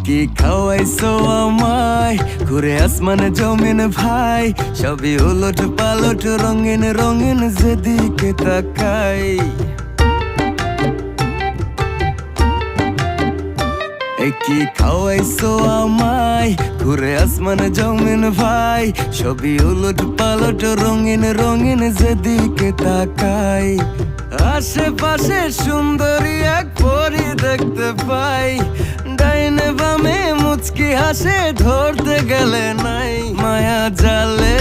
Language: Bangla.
কি খাওয়াইছো আমায় ঘুরে আসমানে জমিন ভাই, সবই উলট পালট রঙিন রঙিন যেদিকে তাকাই। কি খাওয়াইছো আমায় ঘুরে আসমানে জমিন ভাই, সবই উলট পালট রঙিন রঙিন যেদিকে তাকাই। আশেপাশে সুন্দরী এক পরী দেখতে পাই, ডাইনে বামে মুচকি হাসে ধরতে গেলে নাই। মায়া জালে